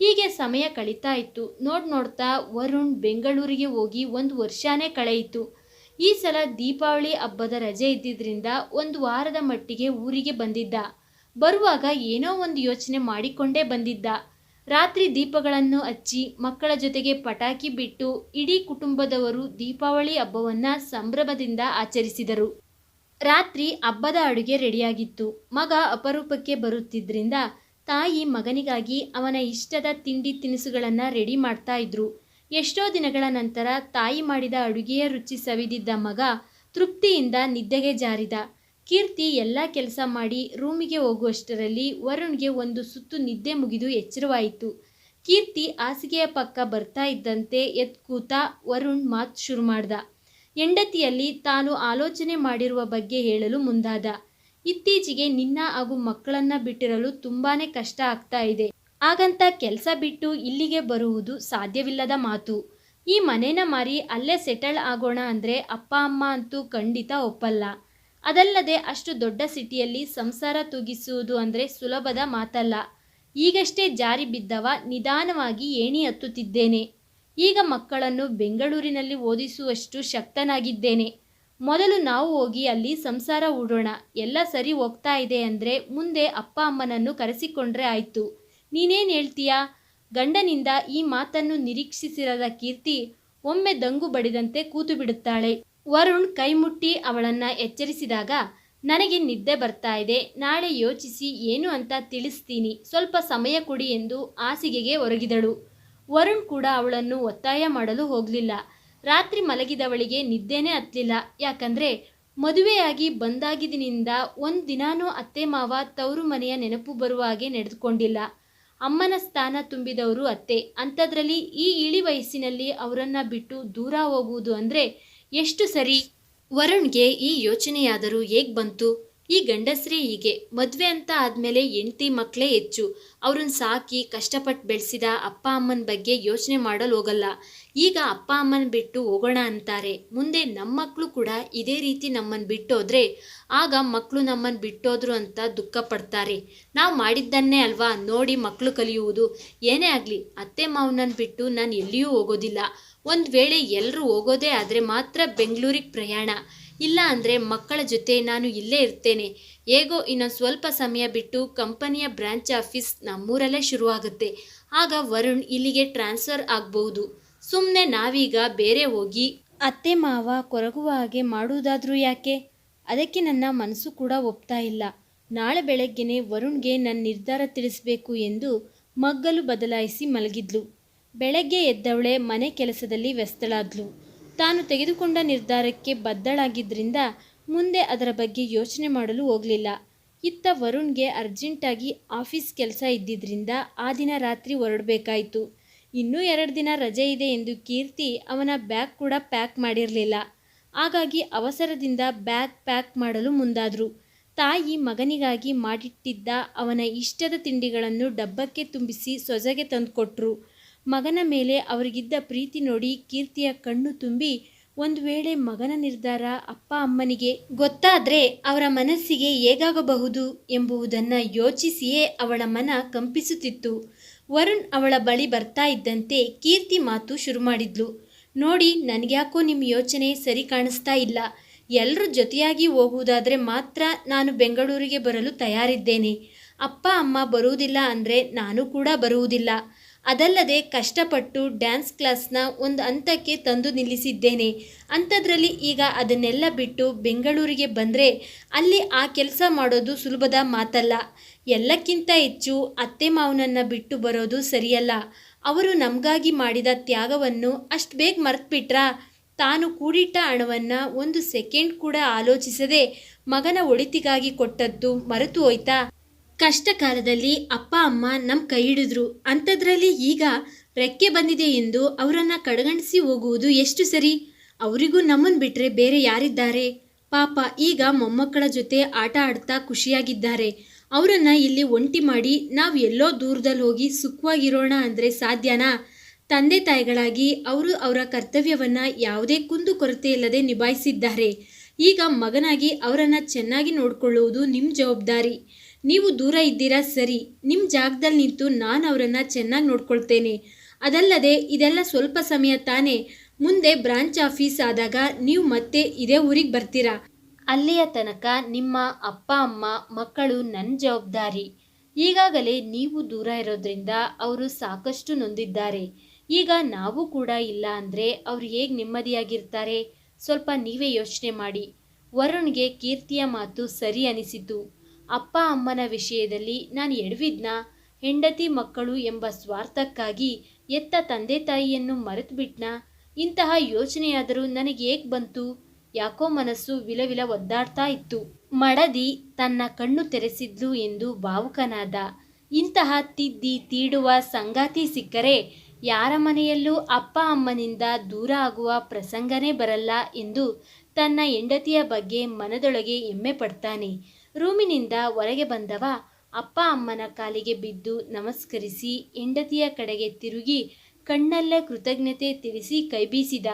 ಹೀಗೆ ಸಮಯ ಕಳೀತಾ ಇತ್ತು. ನೋಡ್ತಾ ವರುಣ್ ಬೆಂಗಳೂರಿಗೆ ಹೋಗಿ 1 ವರ್ಷನೇ ಕಳೆಯಿತು. ಈ ಸಲ ದೀಪಾವಳಿ ಹಬ್ಬದ ರಜೆ ಇದ್ದಿದ್ದರಿಂದ 1 ವಾರದ ಮಟ್ಟಿಗೆ ಊರಿಗೆ ಬಂದಿದ್ದ. ಬರುವಾಗ ಏನೋ ಒಂದು ಯೋಚನೆ ಮಾಡಿಕೊಂಡೇ ಬಂದಿದ್ದ. ರಾತ್ರಿ ದೀಪಗಳನ್ನು ಹಚ್ಚಿ ಮಕ್ಕಳ ಜೊತೆಗೆ ಪಟಾಕಿ ಬಿಟ್ಟು ಇಡೀ ಕುಟುಂಬದವರು ದೀಪಾವಳಿ ಹಬ್ಬವನ್ನು ಸಂಭ್ರಮದಿಂದ ಆಚರಿಸಿದರು. ರಾತ್ರಿ ಹಬ್ಬದ ಅಡುಗೆ ರೆಡಿಯಾಗಿತ್ತು. ಮಗ ಅಪರೂಪಕ್ಕೆ ಬರುತ್ತಿದ್ದರಿಂದ ತಾಯಿ ಮಗನಿಗಾಗಿ ಅವನ ಇಷ್ಟದ ತಿಂಡಿ ತಿನಿಸುಗಳನ್ನು ರೆಡಿ ಮಾಡ್ತಾ ಇದ್ರು. ಎಷ್ಟೋ ದಿನಗಳ ನಂತರ ತಾಯಿ ಮಾಡಿದ ಅಡುಗೆಯ ರುಚಿ ಸವಿದಿದ್ದ ಮಗ ತೃಪ್ತಿಯಿಂದ ನಿದ್ದೆಗೆ ಜಾರಿದ. ಕೀರ್ತಿ ಎಲ್ಲ ಕೆಲಸ ಮಾಡಿ ರೂಮಿಗೆ ಹೋಗುವಷ್ಟರಲ್ಲಿ ವರುಣ್ಗೆ ಒಂದು ಸುತ್ತು ನಿದ್ದೆ ಮುಗಿದು ಎಚ್ಚರವಾಯಿತು. ಕೀರ್ತಿ ಹಾಸಿಗೆಯ ಪಕ್ಕ ಬರ್ತಾ ಇದ್ದಂತೆ ಎದ್ದು ಕೂತ ವರುಣ್ ಮಾತು ಶುರು ಮಾಡ್ದ. ಹೆಂಡತಿಯಲ್ಲಿ ತಾನು ಆಲೋಚನೆ ಮಾಡಿರುವ ಬಗ್ಗೆ ಹೇಳಲು ಮುಂದಾದ. ಇತ್ತೀಚೆಗೆ ನಿನ್ನ ಹಾಗೂ ಮಕ್ಕಳನ್ನ ಬಿಟ್ಟಿರಲು ತುಂಬಾನೇ ಕಷ್ಟ ಆಗ್ತಾ ಇದೆ. ಹಾಗಂತ ಕೆಲಸ ಬಿಟ್ಟು ಇಲ್ಲಿಗೆ ಬರುವುದು ಸಾಧ್ಯವಿಲ್ಲದ ಮಾತು. ಈ ಮನೇನ ಮಾರಿ ಅಲ್ಲೇ ಸೆಟಲ್ ಆಗೋಣ ಅಂದರೆ ಅಪ್ಪ ಅಮ್ಮ ಅಂತೂ ಖಂಡಿತ ಒಪ್ಪಲ್ಲ. ಅದಲ್ಲದೆ ಅಷ್ಟು ದೊಡ್ಡ ಸಿಟಿಯಲ್ಲಿ ಸಂಸಾರ ತೂಗಿಸುವುದು ಅಂದರೆ ಸುಲಭದ ಮಾತಲ್ಲ. ಈಗಷ್ಟೇ ಜಾರಿ ಬಿದ್ದವ ನಿಧಾನವಾಗಿ ಏಣಿ ಹತ್ತುತ್ತಿದ್ದೇನೆ. ಈಗ ಮಕ್ಕಳನ್ನು ಬೆಂಗಳೂರಿನಲ್ಲಿ ಓದಿಸುವಷ್ಟು ಶಕ್ತನಾಗಿದ್ದೇನೆ. ಮೊದಲು ನಾವು ಹೋಗಿ ಅಲ್ಲಿ ಸಂಸಾರ ಹೂಡೋಣ. ಎಲ್ಲ ಸರಿ ಹೋಗ್ತಾ ಇದೆ ಅಂದರೆ ಮುಂದೆ ಅಪ್ಪ ಅಮ್ಮನನ್ನು ಕರೆಸಿಕೊಂಡ್ರೆ ಆಯಿತು. ನೀನೇನು ಹೇಳ್ತೀಯಾ? ಗಂಡನಿಂದ ಈ ಮಾತನ್ನು ನಿರೀಕ್ಷಿಸಿರದ ಕೀರ್ತಿ ಒಮ್ಮೆ ದಂಗು ಬಡಿದಂತೆ ಕೂತು ಬಿಡುತ್ತಾಳೆ. ವರುಣ್ ಕೈಮುಟ್ಟಿ ಅವಳನ್ನು ಎಚ್ಚರಿಸಿದಾಗ, ನನಗೆ ನಿದ್ದೆ ಬರ್ತಾ ಇದೆ, ನಾಳೆ ಯೋಚಿಸಿ ಏನು ಅಂತ ತಿಳಿಸ್ತೀನಿ, ಸ್ವಲ್ಪ ಸಮಯ ಕೊಡಿ ಎಂದು ಹಾಸಿಗೆಗೆ ಒರಗಿದಳು. ವರುಣ್ ಕೂಡ ಅವಳನ್ನು ಒತ್ತಾಯ ಮಾಡಲು ಹೋಗಲಿಲ್ಲ. ರಾತ್ರಿ ಮಲಗಿದವಳಿಗೆ ನಿದ್ದೆನೇ ಹತ್ತಲಿಲ್ಲ. ಯಾಕಂದರೆ ಮದುವೆಯಾಗಿ ಬಂದಾಗಿನಿಂದ ಒಂದು ದಿನಾನೂ ಅತ್ತೆ ಮಾವ ತವರು ಮನೆಯ ನೆನಪು ಬರುವ ಹಾಗೆ ನಡೆದುಕೊಂಡಿಲ್ಲ. ಅಮ್ಮನ ಸ್ಥಾನ ತುಂಬಿದವರು ಅತ್ತೆ. ಅಂಥದ್ರಲ್ಲಿ ಈ ಇಳಿ ವಯಸ್ಸಿನಲ್ಲಿ ಅವರನ್ನು ಬಿಟ್ಟು ದೂರ ಹೋಗುವುದು ಅಂದರೆ ಎಷ್ಟು ಸರಿ? ವರುಣ್ಗೆ ಈ ಯೋಚನೆಯಾದರೂ ಹೇಗೆ ಬಂತು? ಈ ಗಂಡಸರೇ ಹೀಗೆ. ಮದುವೆ ಅಂತ ಆದಮೇಲೆ ಹೆಂಡತಿ ಮಕ್ಕಳೇ ಹೆಚ್ಚು. ಅವ್ರನ್ನ ಸಾಕಿ ಕಷ್ಟಪಟ್ಟು ಬೆಳೆಸಿದ ಅಪ್ಪ ಅಮ್ಮನ ಬಗ್ಗೆ ಯೋಚನೆ ಮಾಡಲು ಹೋಗಲ್ಲ. ಈಗ ಅಪ್ಪ ಅಮ್ಮನ ಬಿಟ್ಟು ಹೋಗೋಣ ಅಂತಾರೆ. ಮುಂದೆ ನಮ್ಮ ಮಕ್ಕಳು ಕೂಡ ಇದೇ ರೀತಿ ನಮ್ಮನ್ನು ಬಿಟ್ಟೋದ್ರೆ ಆಗ ಮಕ್ಕಳು ನಮ್ಮನ್ನು ಬಿಟ್ಟೋದ್ರು ಅಂತ ದುಃಖ ಪಡ್ತಾರೆ. ನಾವು ಮಾಡಿದ್ದನ್ನೇ ಅಲ್ವಾ ನೋಡಿ ಮಕ್ಕಳು ಕಲಿಯುವುದು. ಏನೇ ಆಗಲಿ ಅತ್ತೆ ಮಾವನನ್ನು ಬಿಟ್ಟು ನಾನು ಎಲ್ಲಿಯೂ ಹೋಗೋದಿಲ್ಲ. ಒಂದು ವೇಳೆ ಎಲ್ಲರೂ ಹೋಗೋದೇ ಆದರೆ ಮಾತ್ರ ಬೆಂಗಳೂರಿಗೆ ಪ್ರಯಾಣ. ಇಲ್ಲ ಅಂದರೆ ಮಕ್ಕಳ ಜೊತೆ ನಾನು ಇಲ್ಲೇ ಇರ್ತೇನೆ. ಹೇಗೋ ಇನ್ನೊಂದು ಸ್ವಲ್ಪ ಸಮಯ ಬಿಟ್ಟು ಕಂಪನಿಯ ಬ್ರಾಂಚ್ ಆಫೀಸ್ ನಮ್ಮೂರಲ್ಲೇ ಶುರುವಾಗುತ್ತೆ. ಆಗ ವರುಣ್ ಇಲ್ಲಿಗೆ ಟ್ರಾನ್ಸ್ಫರ್ ಆಗಬಹುದು. ಸುಮ್ಮನೆ ನಾವೀಗ ಬೇರೆ ಹೋಗಿ ಅತ್ತೆ ಮಾವ ಕೊರಗುವ ಹಾಗೆ ಮಾಡುವುದಾದ್ರೂ ಯಾಕೆ? ಅದಕ್ಕೆ ನನ್ನ ಮನಸ್ಸು ಕೂಡ ಒಪ್ತಾ ಇಲ್ಲ. ನಾಳೆ ಬೆಳಗ್ಗೆನೆ ವರುಣ್ಗೆ ನನ್ನ ನಿರ್ಧಾರ ತಿಳಿಸಬೇಕು ಎಂದು ಮಗ್ಗಲು ಬದಲಾಯಿಸಿ ಮಲಗಿದ್ಲು. ಬೆಳಗ್ಗೆ ಎದ್ದವಳೆ ಮನೆ ಕೆಲಸದಲ್ಲಿ ವ್ಯಸ್ತಳಾದ್ಲು. ತಾನು ತೆಗೆದುಕೊಂಡ ನಿರ್ಧಾರಕ್ಕೆ ಬದ್ಧಳಾಗಿದ್ದರಿಂದ ಮುಂದೆ ಅದರ ಬಗ್ಗೆ ಯೋಚನೆ ಮಾಡಲು ಹೋಗಲಿಲ್ಲ. ಇತ್ತ ವರುಣ್ಗೆ ಅರ್ಜೆಂಟಾಗಿ ಆಫೀಸ್ ಕೆಲಸ ಇದ್ದಿದ್ದರಿಂದ ಆ ದಿನ ರಾತ್ರಿ ಹೊರಡಬೇಕಾಯಿತು. ಇನ್ನೂ 2 ದಿನ ರಜೆ ಇದೆ ಎಂದು ಕೀರ್ತಿ ಅವನ ಬ್ಯಾಗ್ ಕೂಡ ಪ್ಯಾಕ್ ಮಾಡಿರಲಿಲ್ಲ. ಹಾಗಾಗಿ ಅವಸರದಿಂದ ಬ್ಯಾಗ್ ಪ್ಯಾಕ್ ಮಾಡಲು ಮುಂದಾದರು. ತಾಯಿ ಮಗನಿಗಾಗಿ ಮಾಡಿಟ್ಟಿದ್ದ ಅವನ ಇಷ್ಟದ ತಿಂಡಿಗಳನ್ನು ಡಬ್ಬಕ್ಕೆ ತುಂಬಿಸಿ ಸೊಸೆಗೆ ತಂದುಕೊಟ್ರು. ಮಗನ ಮೇಲೆ ಅವರಿಗಿದ್ದ ಪ್ರೀತಿ ನೋಡಿ ಕೀರ್ತಿಯ ಕಣ್ಣು ತುಂಬಿ, ಒಂದು ವೇಳೆ ಮಗನ ನಿರ್ಧಾರ ಅಪ್ಪ ಅಮ್ಮನಿಗೆ ಗೊತ್ತಾದರೆ ಅವರ ಮನಸ್ಸಿಗೆ ಹೇಗಾಗಬಹುದು ಎಂಬುದನ್ನು ಯೋಚಿಸಿಯೇ ಅವಳ ಮನ ಕಂಪಿಸುತ್ತಿತ್ತು. ವರುಣ್ ಅವಳ ಬಳಿ ಬರ್ತಾ ಇದ್ದಂತೆ ಕೀರ್ತಿ ಮಾತು ಶುರು ಮಾಡಿದ್ಲು. ನೋಡಿ, ನನಗ್ಯಾಕೋ ನಿಮ್ಮ ಯೋಚನೆ ಸರಿ ಕಾಣಿಸ್ತಾ ಇಲ್ಲ. ಎಲ್ಲರೂ ಜೊತೆಯಾಗಿ ಹೋಗುವುದಾದರೆ ಮಾತ್ರ ನಾನು ಬೆಂಗಳೂರಿಗೆ ಬರಲು ತಯಾರಿದ್ದೇನೆ. ಅಪ್ಪ ಅಮ್ಮ ಬರುವುದಿಲ್ಲ ಅಂದರೆ ನಾನು ಕೂಡ ಬರುವುದಿಲ್ಲ. ಅದಲ್ಲದೆ ಕಷ್ಟಪಟ್ಟು ಡ್ಯಾನ್ಸ್ ಕ್ಲಾಸ್ನ ಒಂದು ಹಂತಕ್ಕೆ ತಂದು ನಿಲ್ಲಿಸಿದ್ದೇನೆ. ಅಂಥದ್ರಲ್ಲಿ ಈಗ ಅದನ್ನೆಲ್ಲ ಬಿಟ್ಟು ಬೆಂಗಳೂರಿಗೆ ಬಂದರೆ ಅಲ್ಲಿ ಆ ಕೆಲಸ ಮಾಡೋದು ಸುಲಭದ ಮಾತಲ್ಲ. ಎಲ್ಲಕ್ಕಿಂತ ಹೆಚ್ಚು ಅತ್ತೆ ಮಾವನನ್ನು ಬಿಟ್ಟು ಬರೋದು ಸರಿಯಲ್ಲ. ಅವರು ನಮಗಾಗಿ ಮಾಡಿದ ತ್ಯಾಗವನ್ನು ಅಷ್ಟು ಬೇಗ ಮರೆತುಬಿಟ್ರಾ? ತಾನು ಕೂಡಿಟ್ಟ ಹಣವನ್ನು ಒಂದು ಸೆಕೆಂಡ್ ಕೂಡ ಆಲೋಚಿಸದೆ ಮಗನ ಒಳಿತಿಗಾಗಿ ಕೊಟ್ಟದ್ದು ಮರೆತು ಹೋಯ್ತಾ? ಕಷ್ಟ ಕಾಲದಲ್ಲಿ ಅಪ್ಪ ಅಮ್ಮ ನಮ್ಮ ಕೈ ಹಿಡಿದ್ರು. ಅಂಥದ್ರಲ್ಲಿ ಈಗ ರೆಕ್ಕೆ ಬಂದಿದೆ ಎಂದು ಅವರನ್ನು ಕಡೆಗಣಿಸಿ ಹೋಗುವುದು ಎಷ್ಟು ಸರಿ? ಅವರಿಗೂ ನಮ್ಮನ್ನು ಬಿಟ್ಟರೆ ಬೇರೆ ಯಾರಿದ್ದಾರೆ? ಪಾಪ ಈಗ ಮೊಮ್ಮಕ್ಕಳ ಜೊತೆ ಆಟ ಆಡ್ತಾ ಖುಷಿಯಾಗಿದ್ದಾರೆ. ಅವರನ್ನು ಇಲ್ಲಿ ಒಂಟಿ ಮಾಡಿ ನಾವು ಎಲ್ಲೋ ದೂರದಲ್ಲಿ ಹೋಗಿ ಸುಖವಾಗಿರೋಣ ಅಂದರೆ ಸಾಧ್ಯನಾ? ತಂದೆ ತಾಯಿಗಳಾಗಿ ಅವರು ಅವರ ಕರ್ತವ್ಯವನ್ನು ಯಾವುದೇ ಕುಂದು ಕೊರತೆ ಇಲ್ಲದೆ ನಿಭಾಯಿಸಿದ್ದಾರೆ. ಈಗ ಮಗನಾಗಿ ಅವರನ್ನು ಚೆನ್ನಾಗಿ ನೋಡಿಕೊಳ್ಳುವುದು ನಿಮ್ಮ ಜವಾಬ್ದಾರಿ. ನೀವು ದೂರ ಇದ್ದೀರಾ ಸರಿ, ನಿಮ್ಮ ಜಾಗದಲ್ಲಿ ನಿಂತು ನಾನು ಅವರನ್ನು ಚೆನ್ನಾಗಿ ನೋಡ್ಕೊಳ್ತೇನೆ. ಅದಲ್ಲದೆ ಇದೆಲ್ಲ ಸ್ವಲ್ಪ ಸಮಯ ತಾನೇ. ಮುಂದೆ ಬ್ರಾಂಚ್ ಆಫೀಸ್ ಆದಾಗ ನೀವು ಮತ್ತೆ ಇದೇ ಊರಿಗೆ ಬರ್ತೀರಾ. ಅಲ್ಲಿಯ ತನಕ ನಿಮ್ಮ ಅಪ್ಪ ಅಮ್ಮ ಮಕ್ಕಳು ನನ್ನ ಜವಾಬ್ದಾರಿ. ಈಗಾಗಲೇ ನೀವು ದೂರ ಇರೋದ್ರಿಂದ ಅವರು ಸಾಕಷ್ಟು ನೊಂದಿದ್ದಾರೆ. ಈಗ ನಾವು ಕೂಡ ಇಲ್ಲ ಅಂದರೆ ಅವರು ಹೇಗೆ ನೆಮ್ಮದಿಯಾಗಿರ್ತಾರೆ? ಸ್ವಲ್ಪ ನೀವೇ ಯೋಚನೆ ಮಾಡಿ. ವರುಣ್ಗೆ ಕೀರ್ತಿಯ ಮಾತು ಸರಿ ಅನಿಸಿತು. ಅಪ್ಪ ಅಮ್ಮನ ವಿಷಯದಲ್ಲಿ ನಾನು ಎಡವಿದ್ನಾ? ಹೆಂಡತಿ ಮಕ್ಕಳು ಎಂಬ ಸ್ವಾರ್ಥಕ್ಕಾಗಿ ಎತ್ತ ತಂದೆ ತಾಯಿಯನ್ನು ಮರೆತು ಬಿಟ್ನಾ? ಇಂತಹ ಯೋಚನೆಯಾದರೂ ನನಗೆ ಹೇಗೆ ಬಂತು? ಯಾಕೋ ಮನಸ್ಸು ವಿಲವಿಲ ಒದ್ದಾಡ್ತಾ ಇತ್ತು. ಮಡದಿ ತನ್ನ ಕಣ್ಣು ತೆರೆಸಿದ್ಲು ಎಂದು ಭಾವುಕನಾದ. ಇಂತಹ ತಿದ್ದಿ ತೀಡುವ ಸಂಗಾತಿ ಸಿಕ್ಕರೆ ಯಾರ ಮನೆಯಲ್ಲೂ ಅಪ್ಪ ಅಮ್ಮನಿಂದ ದೂರ ಆಗುವ ಪ್ರಸಂಗನೇ ಬರಲ್ಲ ಎಂದು ತನ್ನ ಹೆಂಡತಿಯ ಬಗ್ಗೆ ಮನದೊಳಗೆ ಹೆಮ್ಮೆ ಪಡ್ತಾನೆ. ರೂಮಿನಿಂದ ಹೊರಗೆ ಬಂದವ ಅಪ್ಪ ಅಮ್ಮನ ಕಾಲಿಗೆ ಬಿದ್ದು ನಮಸ್ಕರಿಸಿ ಹೆಂಡತಿಯ ಕಡೆಗೆ ತಿರುಗಿ ಕಣ್ಣಲ್ಲೇ ಕೃತಜ್ಞತೆ ತಿಳಿಸಿ ಕೈಬೀಸಿದ.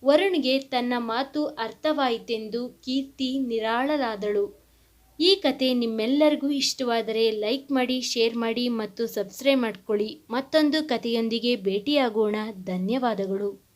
ವರುಣ್ಗೆ ತನ್ನ ಮಾತು ಅರ್ಥವಾಯಿತೆಂದು ಕೀರ್ತಿ ನಿರಾಳಲಾದಳು. ಈ ಕತೆ ನಿಮ್ಮೆಲ್ಲರಿಗೂ ಇಷ್ಟವಾದರೆ ಲೈಕ್ ಮಾಡಿ, ಶೇರ್ ಮಾಡಿ ಮತ್ತು ಸಬ್ಸ್ಕ್ರೈಬ್ ಮಾಡ್ಕೊಳ್ಳಿ. ಮತ್ತೊಂದು ಕಥೆಯೊಂದಿಗೆ ಭೇಟಿಯಾಗೋಣ. ಧನ್ಯವಾದಗಳು.